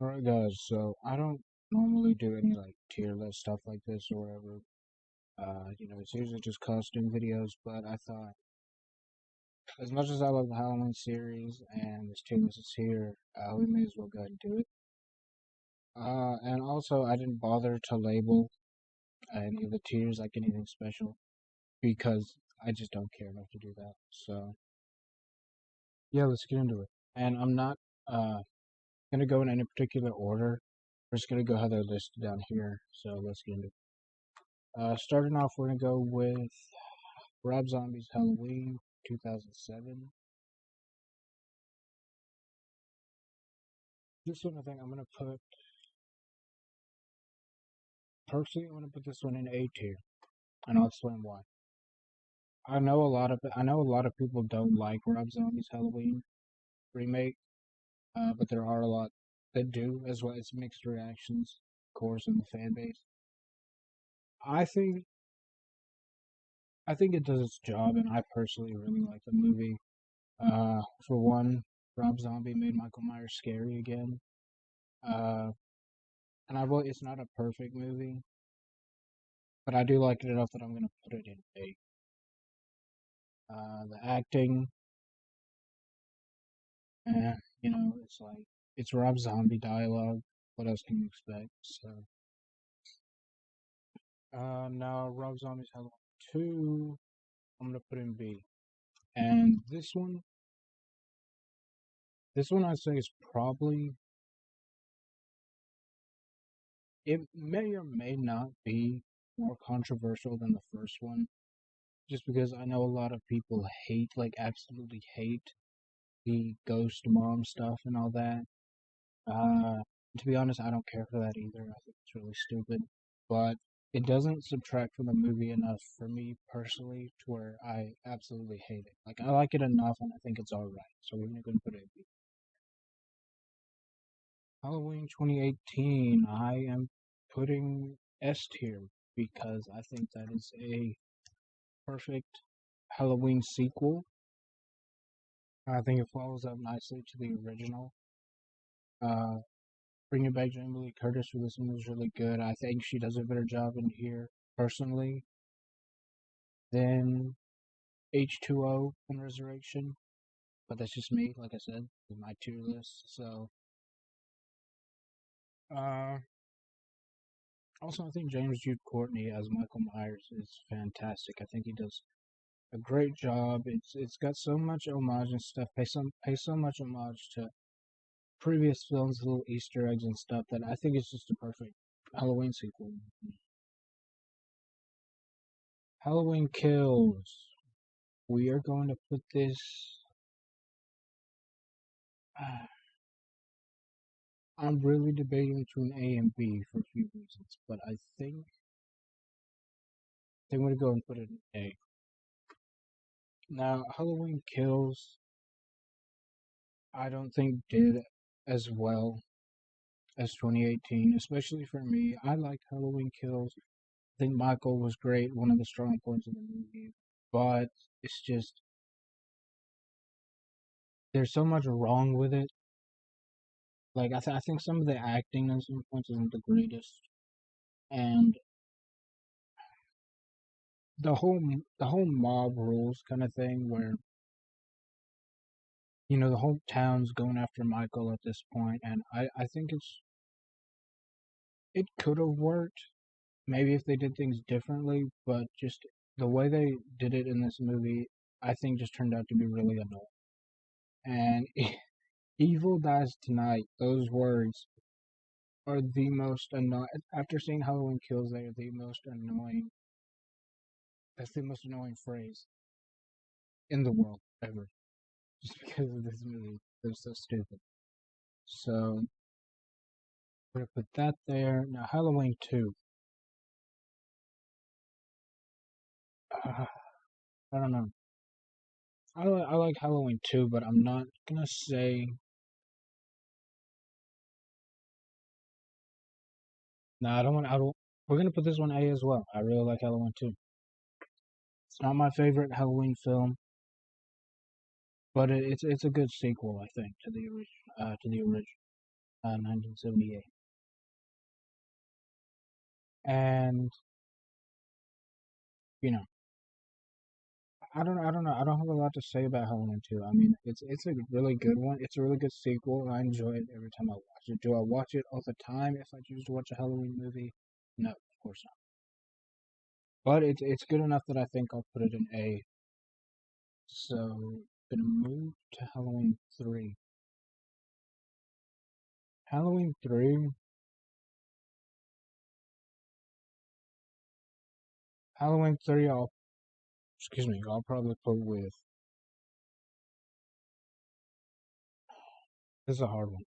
Alright guys, so I don't normally do any like tier list stuff like this or whatever. It's usually just costume videos, but I thought as much as I love the Halloween series and this tier list is here, we may as well go ahead and do it. And also I didn't bother to label any of the tiers like anything special because I just don't care enough to do that. So yeah, let's get into it. And I'm not gonna go in any particular order. We're just gonna go how they're listed down here. So let's get into it. Starting off, we're gonna go with Rob Zombie's Halloween 2007. This one, I think I'm gonna put personally. I'm gonna put this one in A tier, and I'll explain why. I know a lot of people don't like Rob Zombie's Halloween remake, but there are a lot that do, as well as mixed reactions, of course, in the fan base. I think I think it does its job, and I personally really like the movie. For one, Rob Zombie made Michael Myers scary again. Uh, and I will. It's not a perfect movie, but I do like it enough that I'm gonna put it in A. The acting, it's like it's Rob Zombie dialogue. What else can you expect? So, now Rob Zombie's Halloween 2, I'm gonna put in B. And this one I say is probably it may or may not be more controversial than the first one, just because I know a lot of people hate, like absolutely hate the ghost mom stuff and all that. Uh, to be honest, I don't care for that either. I think it's really stupid, but it doesn't subtract from the movie enough for me personally to where I absolutely hate it. Like I like it enough, and I think it's all right. So we're gonna go and put it. In. Halloween 2018. I am putting S tier because I think that is a perfect Halloween sequel. I think it follows up nicely to the original. Uh, Bringing back Jamie Lee Curtis for this one was really good. I think she does a better job in here, personally, than H2O in Resurrection. But that's just me, like I said, with my tier list. So, uh, also, I think James Jude Courtney as Michael Myers is fantastic. I think he does a great job. It's got so much homage and stuff. Pay so much homage to previous films, little Easter eggs and stuff that I think it's just a perfect Halloween sequel. Halloween Kills. We are going to put this. Uh, I'm really debating between A and B for a few reasons, but I think I'm going to go and put it in A. Now, Halloween Kills, I don't think did as well as 2018, especially for me. I like Halloween Kills. I think Michael was great, one of the strong points of the movie, but it's just there's so much wrong with it. Like I think some of the acting on some points isn't the greatest, and the whole mob rules kind of thing, where the whole town's going after Michael at this point, and I think it could have worked maybe if they did things differently, but just the way they did it in this movie, I think just turned out to be really annoying. And Evil Dies Tonight, those words are the most annoying. After seeing Halloween Kills, they are the most annoying. That's the most annoying phrase in the world ever. Just because of this movie, they're so stupid. So we're gonna put that there. Now Halloween 2. I don't know. I like Halloween 2, but I'm not gonna say. No, I don't want. I don't. We're gonna put this one A as well. I really like Halloween 2. It's not my favorite Halloween film, but it's a good sequel, I think, to the original. To the original. 1978. And you know, I don't know. I don't have a lot to say about Halloween 2. I mean, it's a really good one. It's a really good sequel, and I enjoy it every time I watch it. Do I watch it all the time if I choose to watch a Halloween movie? No, of course not. But it's good enough that I think I'll put it in A. So, gonna move to Halloween 3. Halloween 3, Halloween 3, I'll probably put with, this is a hard one.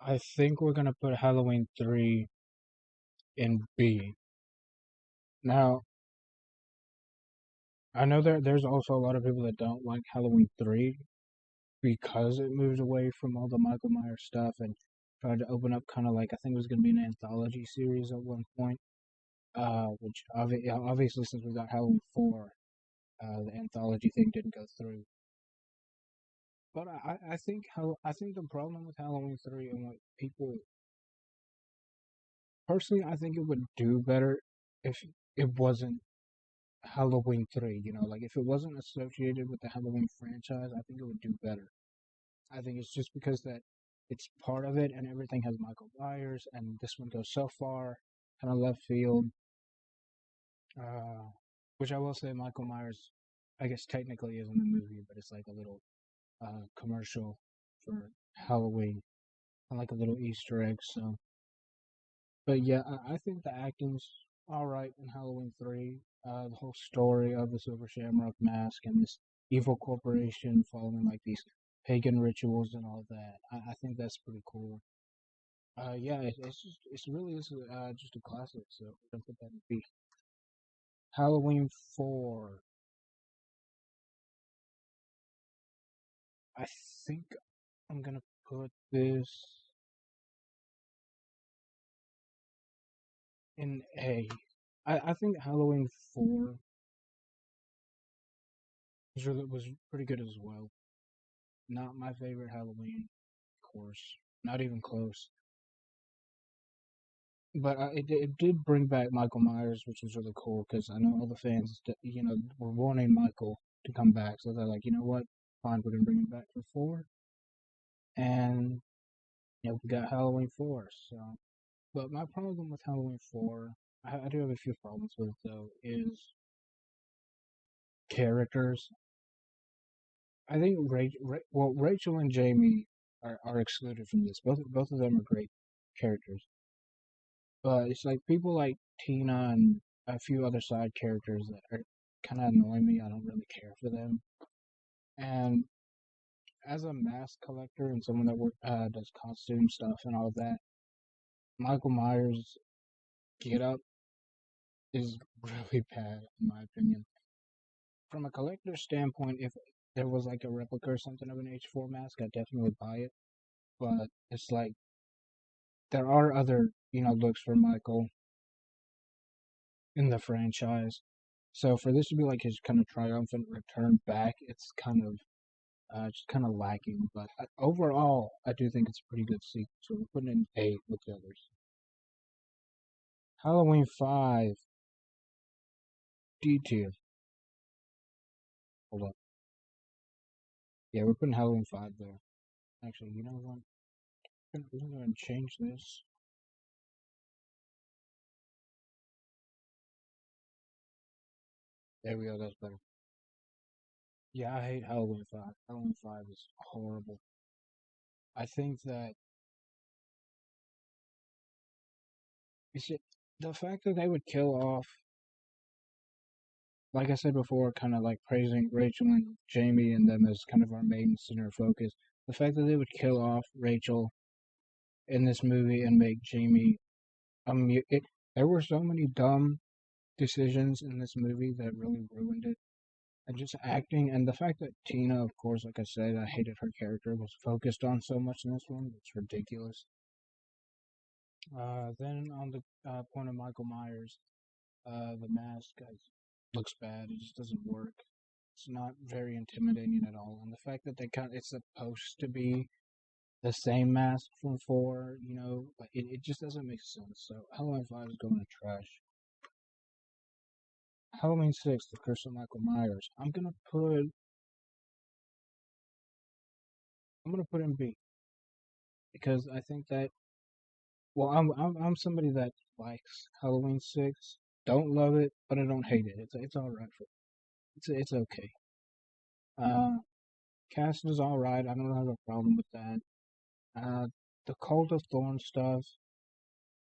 I think we're gonna put Halloween 3 in B. Now, I know there's also a lot of people that don't like Halloween 3 because it moves away from all the Michael Myers stuff and tried to open up kind of like, I think it was going to be an anthology series at one point, which obviously since we got Halloween 4, the anthology thing didn't go through. But I think the problem with Halloween 3 and what people, personally, I think it would do better if it wasn't Halloween 3, like if it wasn't associated with the Halloween franchise, I think it would do better. I think it's just because that it's part of it and everything has Michael Myers, and this one goes so far kind of left field. Uh, which I will say, Michael Myers, I guess technically is in the movie, but it's like a little commercial for Halloween and like a little Easter egg. So, but yeah, I think the acting's all right in Halloween 3. The whole story of the Silver Shamrock Mask and this evil corporation following like these pagan rituals and all that. I think that's pretty cool. Yeah, it's really is just a classic. So we're gonna put that in B. Halloween 4. I think I'm gonna put this in A. I think Halloween 4 was pretty good as well. Not my favorite Halloween, of course, not even close. But it did bring back Michael Myers, which was really cool because I know all the fans, were wanting Michael to come back. So they're like, you know what? Fine, we're gonna bring him back for 4, and we got Halloween 4. So, but my problem with Halloween 4, I do have a few problems with it though, is characters. I think Rachel and Jamie are excluded from this. Both of them are great characters. But it's like people like Tina and a few other side characters that are kind of annoy me. I don't really care for them. And as a mask collector and someone that does costume stuff and all of that, Michael Myers' get up is really bad in my opinion. From a collector standpoint, if there was like a replica or something of an H4 mask, I'd definitely buy it. But it's like there are other, looks for Michael in the franchise. So for this to be like his kind of triumphant return back, it's kind of just kind of lacking. But overall, I do think it's a pretty good sequel. So we're putting in A with the others. Halloween 5, D tier. Hold up. Yeah, we're putting Halloween 5 there. Actually, you know what? We're going to change this. There we go. That's better. Yeah, I hate Halloween 5. Halloween 5 is horrible. I think that it's the fact that they would kill off, like I said before, kind of like praising Rachel and Jamie and them as kind of our main center focus. The fact that they would kill off Rachel in this movie and make Jamie there were so many dumb decisions in this movie that really ruined it. And just acting and the fact that Tina, of course, like I said, I hated her character, was focused on so much in this one. It's ridiculous. Then on the point of Michael Myers, the mask looks bad. It just doesn't work. It's not very intimidating at all, and the fact that it's supposed to be the same mask from 4, like it just doesn't make sense. So Halloween 5 is going to trash. Halloween 6, The Curse of Michael Myers. I'm gonna put in B because I think that, well, I'm somebody that likes Halloween 6. Don't love it, but I don't hate it. It's all right for it's okay. Uh, Cast is all right. I don't have a problem with that. Uh, the Cult of Thorns stuff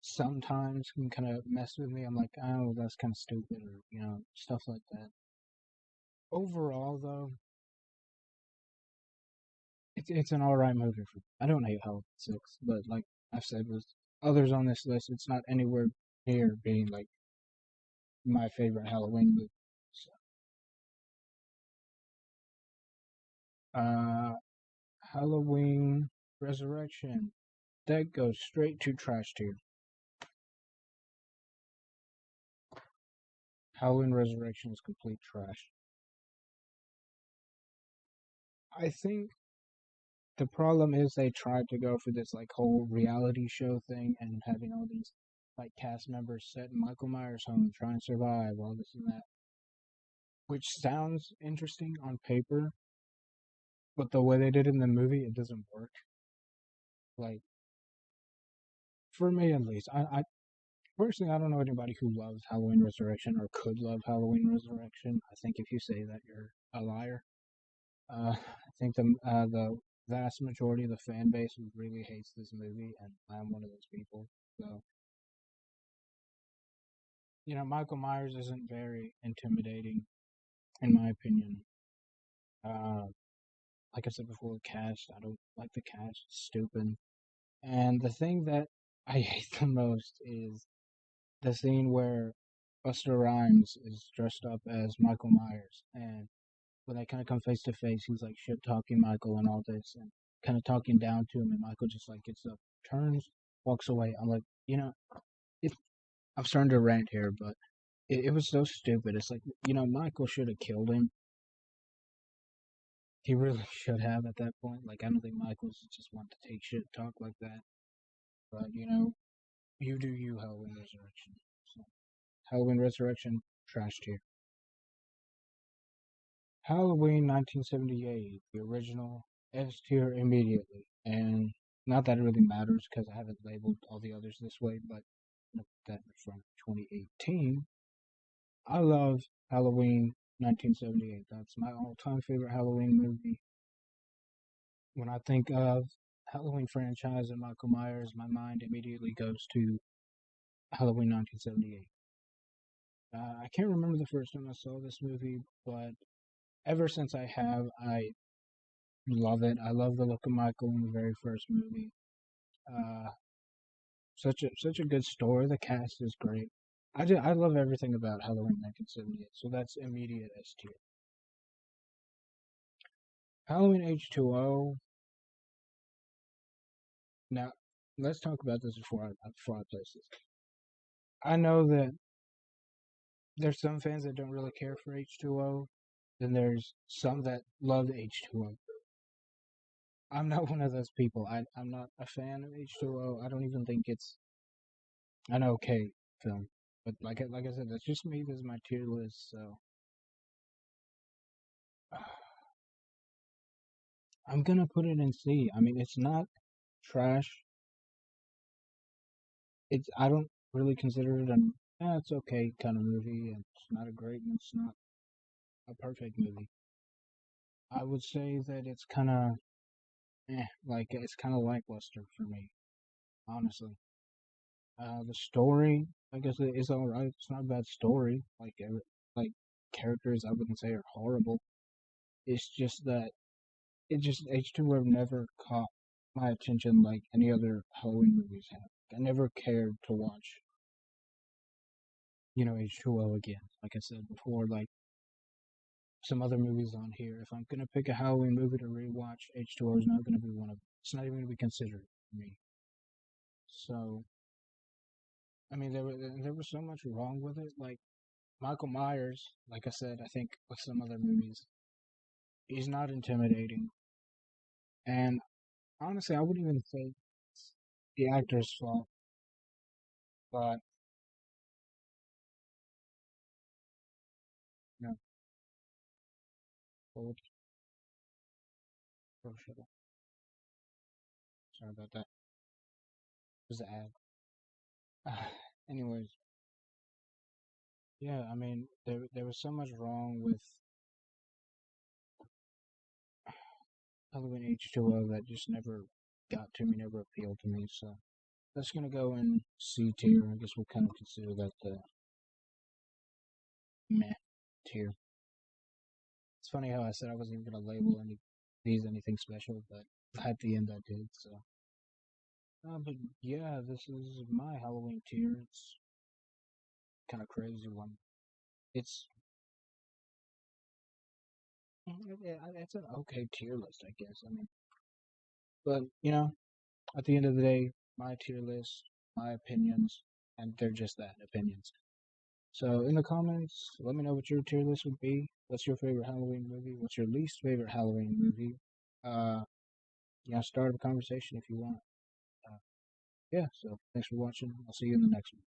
sometimes can kind of mess with me. I'm like, oh, that's kind of stupid, or stuff like that. Overall, though, it's an all right movie. I don't hate Halloween 6, but like I've said with others on this list, it's not anywhere near being like my favorite Halloween movie. So, uh, Halloween Resurrection, that goes straight to trash tier. Halloween Resurrection is complete trash. I think the problem is they tried to go for this like whole reality show thing and having all these like cast members set in Michael Myers' home trying to survive, all this and that, which sounds interesting on paper, but the way they did it in the movie, it doesn't work. Like for me at least, I personally I don't know anybody who loves Halloween Resurrection or could love Halloween Resurrection. I think if you say that, you're a liar. I think the vast majority of the fan base really hates this movie, and I'm one of those people. So, Michael Myers isn't very intimidating, in my opinion. Uh, like I said before, the cast, I don't like the cast, it's stupid. And the thing that I hate the most is the scene where Buster Rhymes is dressed up as Michael Myers, and when they kind of come face to face, he's like shit talking Michael and all this, and kind of talking down to him, and Michael just like gets up, turns, walks away. I'm like, it, I'm starting to rant here, but it was so stupid. It's like, Michael should have killed him. He really should have at that point. Like, I don't think Michael's just want to take shit talk like that. But, you do you, Halloween Resurrection. So, Halloween Resurrection, trashed here. Halloween 1978, the original, S tier immediately. And not that it really matters because I haven't labeled all the others this way, but that from 2018. I love Halloween 1978. That's my all-time favorite Halloween movie. When I think of Halloween franchise and Michael Myers, my mind immediately goes to Halloween 1978. I can't remember the first time I saw this movie, but ever since I have, I love it. I love the look of Michael in the very first movie. Uh, such a good story. The cast is great. I love everything about Halloween 1978. So that's immediate S tier. Halloween H2O. Now, let's talk about this before I place this. I know that there's some fans that don't really care for H2O. Then there's some that love H2O. I'm not one of those people. I'm not a fan of H2O. I don't even think it's an okay film. But like I said, that's just me. This is my tier list. So I'm gonna put it in C. I mean, it's not trash. I don't really consider it it's okay kind of movie. It's not a great and it's not a perfect movie. I would say that it's kind of like it's kind of lackluster for me, honestly. The story, I guess, it is all right. It's not a bad story. Like characters, I wouldn't say are horrible. It's just that H2O never caught my attention like any other Halloween movies have. I never cared to watch, H2O again. Like I said before, like some other movies on here. If I'm gonna pick a Halloween movie to rewatch, H2O is not gonna be one of them. It's not even gonna be considered for me. So, I mean, there was so much wrong with it. Like Michael Myers, like I said, I think with some other movies, he's not intimidating, and honestly, I wouldn't even say it's the actor's fault, but you know, forward, sorry about that. It was an ad. Anyways, yeah, I mean, there was so much wrong with Halloween H2O that just never got to me, never appealed to me. So that's gonna go in C tier. I guess we'll kind of consider that the meh tier. It's funny how I said I wasn't even gonna label anything special, but at the end I did. So, but yeah, this is my Halloween tier. It's kind of crazy one. It's it's an okay tier list, I guess. I mean, but at the end of the day, my tier list, my opinions, and they're just that, opinions. So in the comments, let me know what your tier list would be. What's your favorite Halloween movie? What's your least favorite Halloween movie? Uh, start a conversation if you want. Uh, yeah. So thanks for watching. I'll see you in the next one.